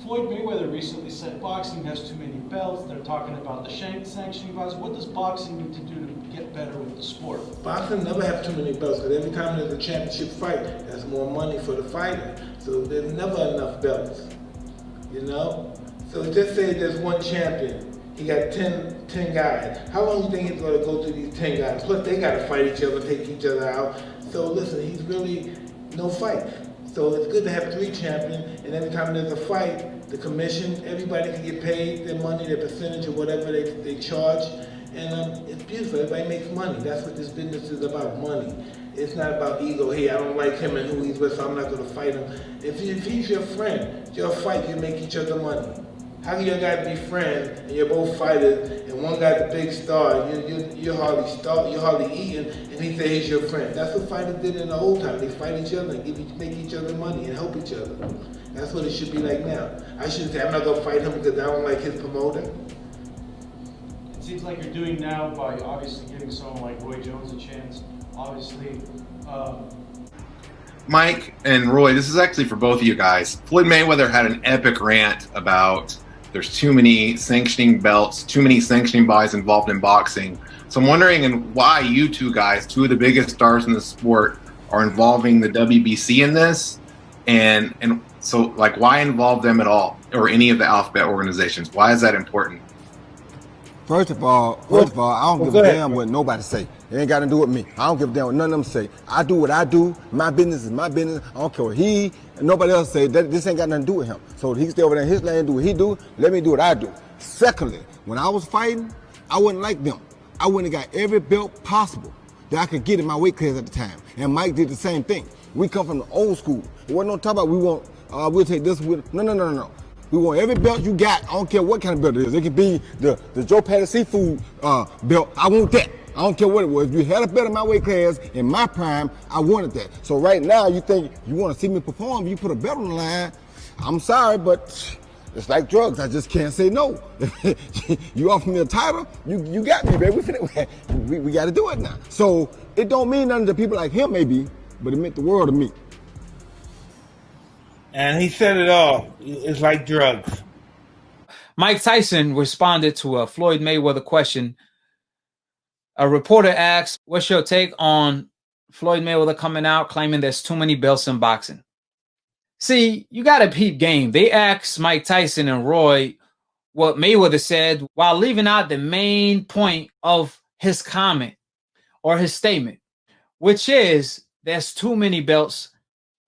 Floyd Mayweather recently said boxing has too many belts. They're talking about the sanctioning bodies. What does boxing need to do to get better with the sport? Boxing never have too many belts because every time there's a championship fight, there's more money for the fighter. So there's never enough belts, you know? So just say there's one champion. He got 10 guys. How long do you think he's going to go through these 10 guys? Plus, they got to fight each other, take each other out. So listen, he's really no fight. So it's good to have 3 champions, and every time there's a fight, the commission, everybody can get paid their money, their percentage, or whatever they charge. And it's beautiful. Everybody makes money. That's what this business is about, money. It's not about ego. Hey, I don't like him and who he's with, so I'm not going to fight him. If he's your friend, it's your fight, you make each other money. How can you guys be friends and you're both fighters and one guy's the big star and you're hardly eating and he says he's your friend? That's what fighters did in the old time. They fight each other and make each other money and help each other. That's what it should be like now. I shouldn't say I'm not going to fight him because I don't like his promoter. It seems like you're doing now by obviously giving someone like Roy Jones a chance. Obviously, Mike and Roy, this is actually for both of you guys. Floyd Mayweather had an epic rant about there's too many sanctioning belts, too many sanctioning bodies involved in boxing. So I'm wondering why you two guys, two of the biggest stars in the sport, are involving the WBC in this, and so like why involve them at all or any of the alphabet organizations? Why is that important? First of all, I don't give a damn what nobody say. It ain't got to do with me. I don't give a damn what none of them say. I do what I do. My business is my business. I don't care what he and nobody else say. This ain't got nothing to do with him. So he stay over there in his lane, do what he do. Let me do what I do. Secondly, when I was fighting, I wasn't like them. I wouldn't have got every belt possible that I could get in my weight class at the time. And Mike did the same thing. We come from the old school. It wasn't no talk about we'll take this with. No. We want every belt you got. I don't care what kind of belt it is. It could be the Joe Patty seafood belt. I want that. I don't care what it was. If you had a belt in my weight class in my prime, I wanted that. So right now, you think you want to see me perform, you put a belt on the line. I'm sorry, but it's like drugs. I just can't say no. You offer me a title, you got me, baby. We got to do it now. So it don't mean nothing to people like him, maybe, but it meant the world to me. And he said it all. It's like drugs. Mike Tyson responded to a Floyd Mayweather question. A reporter asked, what's your take on Floyd Mayweather coming out claiming there's too many belts in boxing? See, you got to peep game. They asked Mike Tyson and Roy what Mayweather said while leaving out the main point of his comment or his statement, which is there's too many belts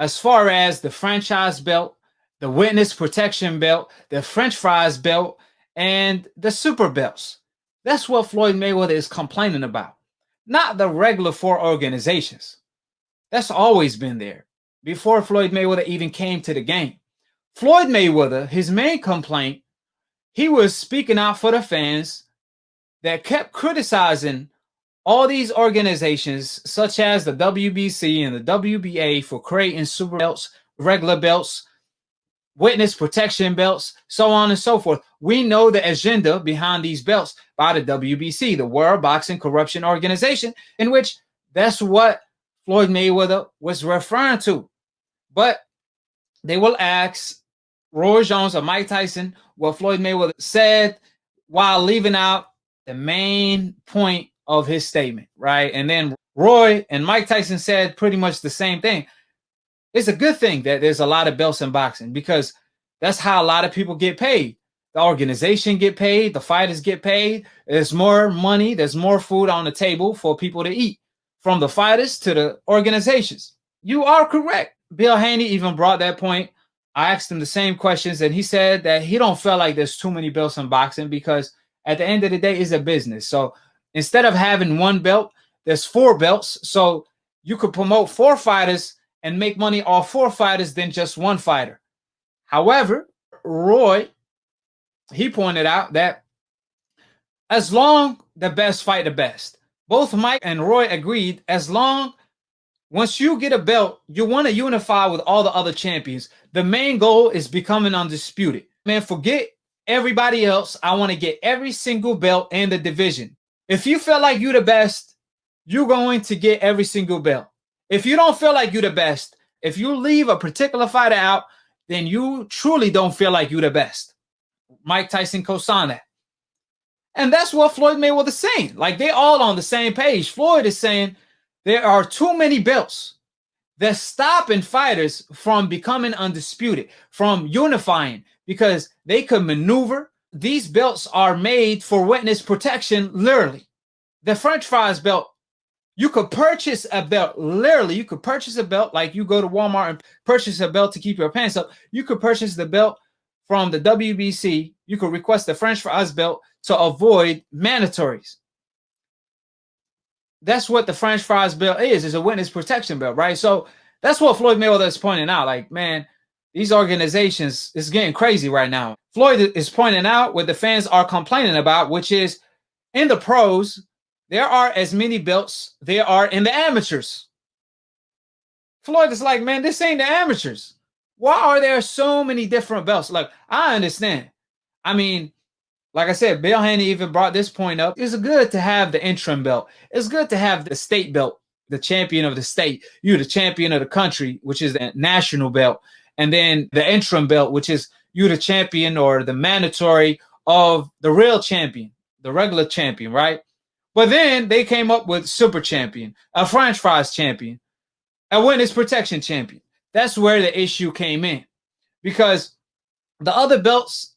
as far as the franchise belt, the witness protection belt, the French fries belt, and the super belts. That's what Floyd Mayweather is complaining about, not the regular 4 organizations. That's always been there before Floyd Mayweather even came to the game. Floyd Mayweather, his main complaint, he was speaking out for the fans that kept criticizing all these organizations, such as the WBC and the WBA, for creating super belts, regular belts, witness protection belts, so on and so forth. We know the agenda behind these belts by the WBC, the World Boxing Corruption Organization, in which that's what Floyd Mayweather was referring to. But they will ask Roy Jones or Mike Tyson what Floyd Mayweather said while leaving out the main point of his statement, right? And then Roy and Mike Tyson said pretty much the same thing. It's a good thing that there's a lot of belts in boxing because that's how a lot of people get paid. The organization get paid, the fighters get paid. There's more money, there's more food on the table for people to eat, from the fighters to the organizations. You are correct. Bill Haney even brought that point. I asked him the same questions and he said that he don't feel like there's too many belts in boxing because at the end of the day, it's a business. So instead of having 1 belt, there's 4 belts. So you could promote 4 fighters and make money off 4 fighters than just 1 fighter. However, Roy, he pointed out that as long the best fight the best. Both Mike and Roy agreed as long once you get a belt, you want to unify with all the other champions. The main goal is becoming undisputed. Man, forget everybody else. I want to get every single belt in the division. If you feel like you're the best, you're going to get every single belt. If you don't feel like you're the best, if you leave a particular fighter out, then you truly don't feel like you're the best. Mike Tyson co-signed that. And that's what Floyd Mayweather is saying. Like, they're all on the same page. Floyd is saying there are too many belts that stopping fighters from becoming undisputed, from unifying, because they could maneuver. These belts are made for witness protection, literally. The French fries belt, you could purchase a belt, literally. You could purchase a belt, like you go to Walmart and purchase a belt to keep your pants up. You could purchase the belt from the WBC. You could request the French fries belt to avoid mandatories. That's what the French fries belt is a witness protection belt, right? So that's what Floyd Mayweather is pointing out. Like, man, these organizations is getting crazy right now. Floyd is pointing out what the fans are complaining about, which is in the pros, there are as many belts there are in the amateurs. Floyd is like, man, this ain't the amateurs. Why are there so many different belts? Like, I understand. I mean, like I said, Bill Haney even brought this point up. It's good to have the interim belt. It's good to have the state belt, the champion of the state. You're the champion of the country, which is the national belt. And then the interim belt, which is you the champion or the mandatory of the real champion, the regular champion, right? But then they came up with super champion, a French fries champion, a witness protection champion. That's where the issue came in, because the other belts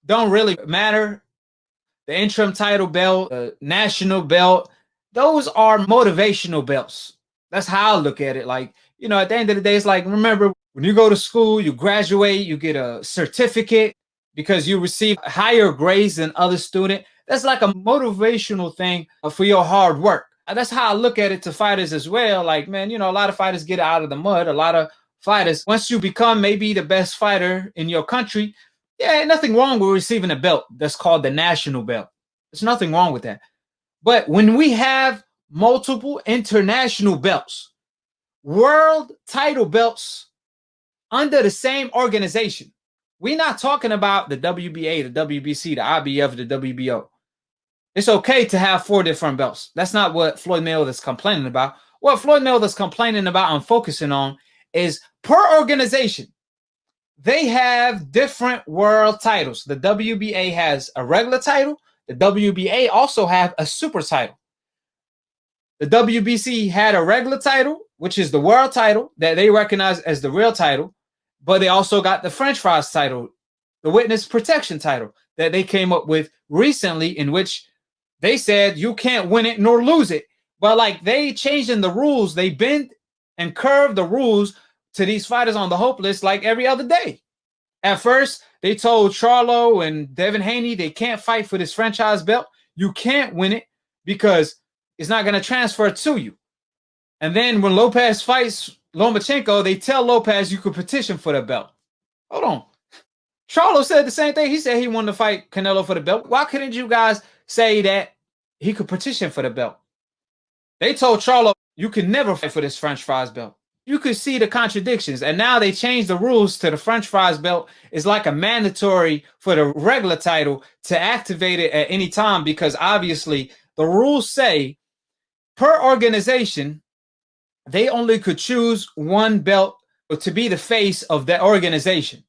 don't really matter. The interim title belt, the national belt, those are motivational belts. That's how I look at it. Like, you know, at the end of the day, it's like, remember, when you go to school, you graduate, you get a certificate because you receive higher grades than other students. That's like a motivational thing for your hard work. And that's how I look at it to fighters as well. Like, man, you know, a lot of fighters get out of the mud. A lot of fighters, once you become maybe the best fighter in your country, yeah, nothing wrong with receiving a belt that's called the national belt. There's nothing wrong with that. But when we have multiple international belts, world title belts under the same organization, we're not talking about the WBA, the WBC, the IBF, the WBO. It's okay to have 4 different belts. That's not what Floyd Mayweather is complaining about. What Floyd Mayweather is complaining about and focusing on is per organization, they have different world titles. The WBA has a regular title. The WBA also have a super title. The WBC had a regular title, which is the world title that they recognize as the real title, but they also got the French fries title, the witness protection title that they came up with recently, in which they said you can't win it nor lose it. But like, they changing the rules, they bend and curve the rules to these fighters on the hope list like every other day. At first, they told Charlo and Devin Haney they can't fight for this franchise belt. You can't win it because it's not going to transfer to you. And then when Lopez fights Lomachenko, they tell Lopez you could petition for the belt. Hold on. Charlo said the same thing. He said he wanted to fight Canelo for the belt. Why couldn't you guys say that he could petition for the belt? They told Charlo you can never fight for this French fries belt. You could see the contradictions. And now they changed the rules to the French fries belt. It's like a mandatory for the regular title to activate it at any time, because obviously the rules say per organization, they only could choose one belt to be the face of that organization.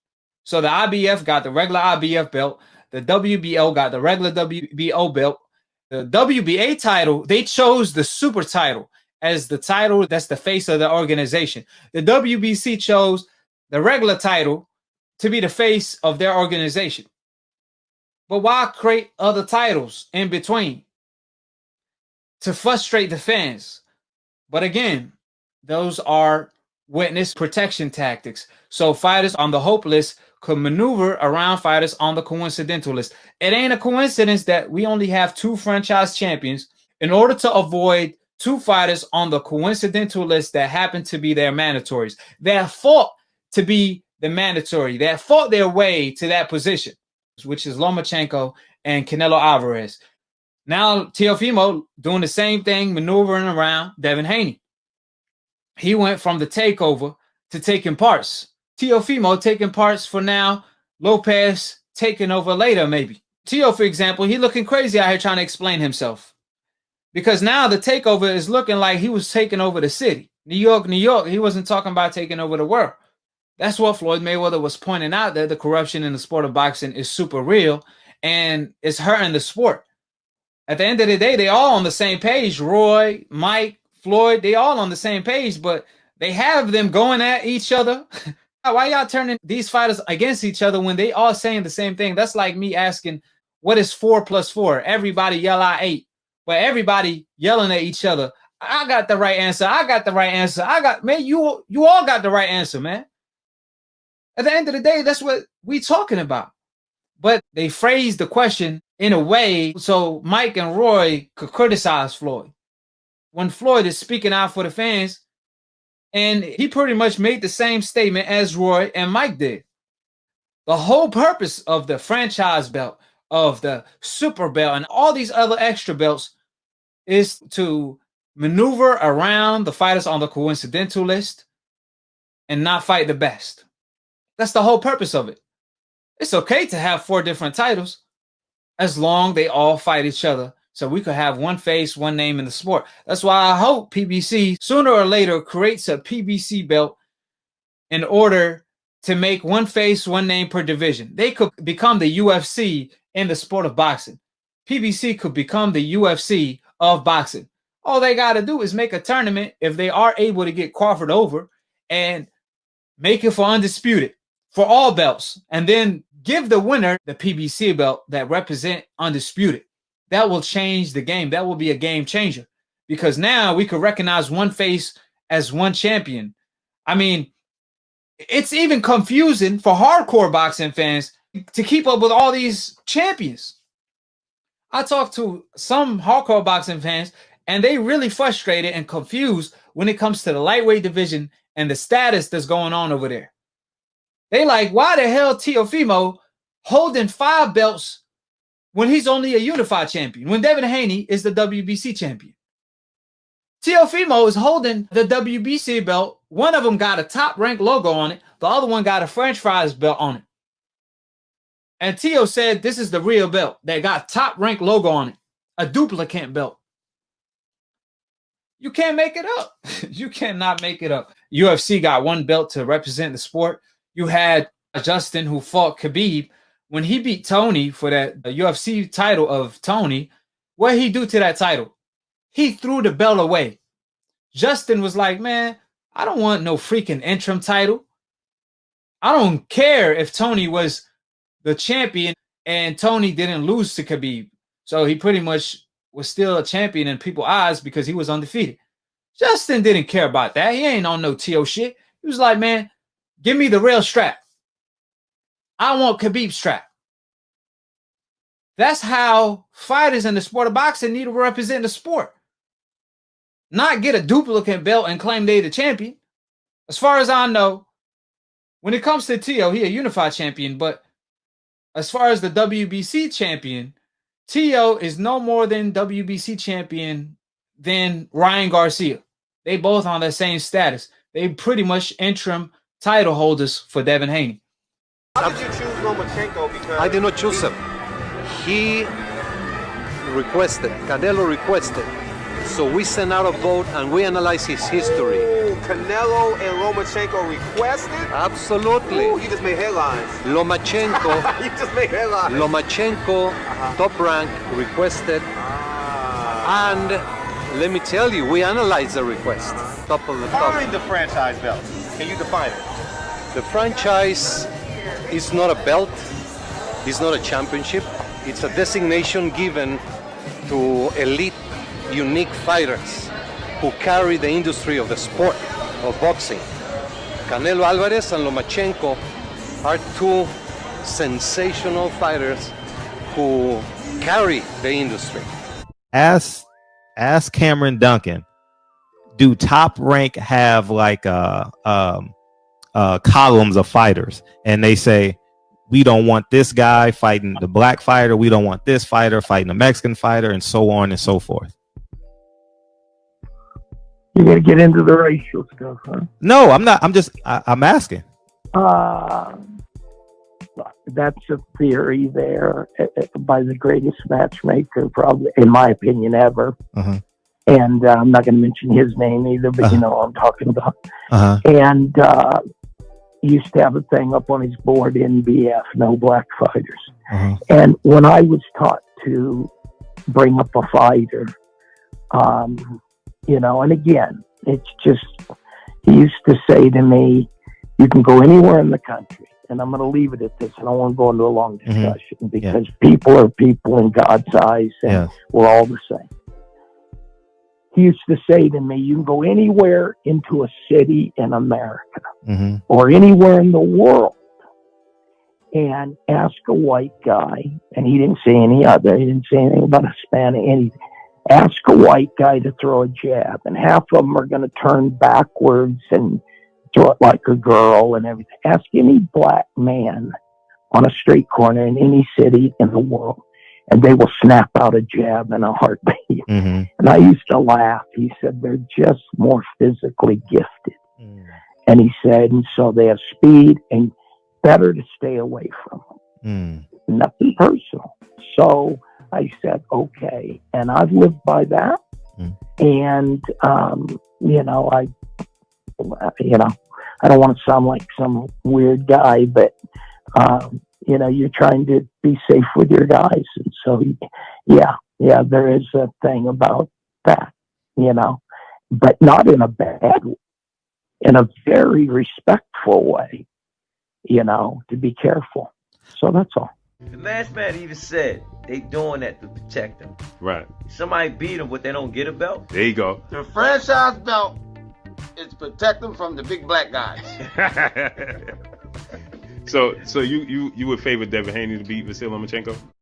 So the IBF got the regular IBF belt. The WBO got the regular WBO belt. The WBA title, they chose the super title as the title that's the face of the organization. The WBC chose the regular title to be the face of their organization. But why create other titles in between? To frustrate the fans. But again, those are witness protection tactics. So fighters on the hope list could maneuver around fighters on the coincidental list. It ain't a coincidence that we only have 2 franchise champions in order to avoid 2 fighters on the coincidental list that happen to be their mandatories. They have fought to be the mandatory. They have fought their way to that position, which is Lomachenko and Canelo Alvarez. Now Teofimo doing the same thing, maneuvering around Devin Haney. He went from the takeover to taking parts. Teofimo taking parts for now. Lopez taking over later, maybe. Teo, for example, he looking crazy out here trying to explain himself. Because now the takeover is looking like he was taking over the city. New York, New York. He wasn't talking about taking over the world. That's what Floyd Mayweather was pointing out, that the corruption in the sport of boxing is super real and it's hurting the sport. At the end of the day, they all on the same page. Roy, Mike, Floyd, they all on the same page, but they have them going at each other. Why y'all turning these fighters against each other when they all saying the same thing? That's like me asking, what is 4 + 4? Everybody yell out 8, but everybody yelling at each other. I got the right answer. I got the right answer. Man, you all got the right answer, man. At the end of the day, that's what we talking about. But they phrased the question in a way so Mike and Roy could criticize Floyd. When Floyd is speaking out for the fans, and he pretty much made the same statement as Roy and Mike did. The whole purpose of the franchise belt, of the super belt, and all these other extra belts is to maneuver around the fighters on the coincidental list and not fight the best. That's the whole purpose of it. It's okay to have 4 different titles as long they all fight each other, so we could have one face, one name in the sport. That's why I hope PBC sooner or later creates a PBC belt in order to make one face, one name per division. They could become the UFC in the sport of boxing. PBC could become the UFC of boxing. All they got to do is make a tournament if they are able to get Crawford over and make it for undisputed, for all belts, and then give the winner the PBC belt that represent undisputed. That will change the game. That will be a game changer, because now we could recognize one face as one champion. I mean, it's even confusing for hardcore boxing fans to keep up with all these champions. I talked to some hardcore boxing fans, and they really frustrated and confused when it comes to the lightweight division and the status that's going on over there. They like, why the hell Teofimo holding 5 belts when he's only a unified champion, when Devin Haney is the WBC champion? Teofimo is holding the WBC belt. One of them got a Top Rank logo on it. The other one got a French fries belt on it. And Teo said this is the real belt that got Top Rank logo on it, a duplicate belt. You can't make it up. You cannot make it up. UFC got 1 belt to represent the sport. You had Justin, who fought Khabib. When he beat Tony for that UFC title of Tony, what did he do to that title? He threw the belt away. Justin was like, man, I don't want no freaking interim title. I don't care if Tony was the champion and Tony didn't lose to Khabib. So he pretty much was still a champion in people's eyes because he was undefeated. Justin didn't care about that. He ain't on no T.O. shit. He was like, man, give me the real strap. I want Khabib's strap. That's how fighters in the sport of boxing need to represent the sport. Not get a duplicate belt and claim they the champion. As far as I know, when it comes to T.O., he a unified champion, but as far as the WBC champion, T.O. is no more than WBC champion than Ryan Garcia. They both on the same status. They pretty much interim title holders for Devin Haney. How did you choose Lomachenko? Because I did not choose him. He requested, Canelo requested. So we sent out a vote and we analyzed his history. Ooh, Canelo and Lomachenko requested? Absolutely. Ooh, you just made headlines. Lomachenko, You just made headlines. Lomachenko, top rank, requested. And let me tell you, we analyzed the request. Top of the top. Define the franchise belt. Can you define it? The franchise is not a belt. It's not a championship. It's a designation given to elite, unique fighters who carry the industry of the sport of boxing. Canelo Alvarez and Lomachenko are 2 sensational fighters who carry the industry. Ask Cameron Duncan, do Top Rank have like columns of fighters? And they say, we don't want this guy fighting the black fighter. We don't want this fighter fighting the Mexican fighter, and so on and so forth. You're going to get into the racial stuff, huh? No, I'm not. I'm asking. That's a theory there by the greatest matchmaker, probably, in my opinion, ever. And I'm not going to mention his name either, but you know what I'm talking about. And used to have a thing up on his board, NBF, no black fighters. And when I was taught to bring up a fighter, you know, and again, it's just, he used to say to me, you can go anywhere in the country, and I'm going to leave it at this. I don't want to go into a long discussion because people are people in God's eyes, and we're all the same. He used to say to me, you can go anywhere into a city in America or anywhere in the world and ask a white guy, and he didn't say any other, he didn't say anything about Hispanic, anything. Ask a white guy to throw a jab, and half of them are going to turn backwards and throw it like a girl and everything. Ask any black man on a street corner in any city in the world, and they will snap out a jab in a heartbeat. And I used to laugh. He said, they're just more physically gifted. And he said, and so they have speed, and better to stay away from them. Nothing personal. So I said, okay. And I've lived by that. And, you know, I don't want to sound like some weird guy, but, you know, you're trying to be safe with your guys. And so, yeah, there is a thing about that, you know, but not in a bad way, in a very respectful way, you know, to be careful. So that's all. The last man even said they doing that to protect them. Right. Somebody beat them, but they don't get a belt. There you go. The franchise belt is protect them from the big black guys. So you would favor Devin Haney to beat Vasily Lomachenko?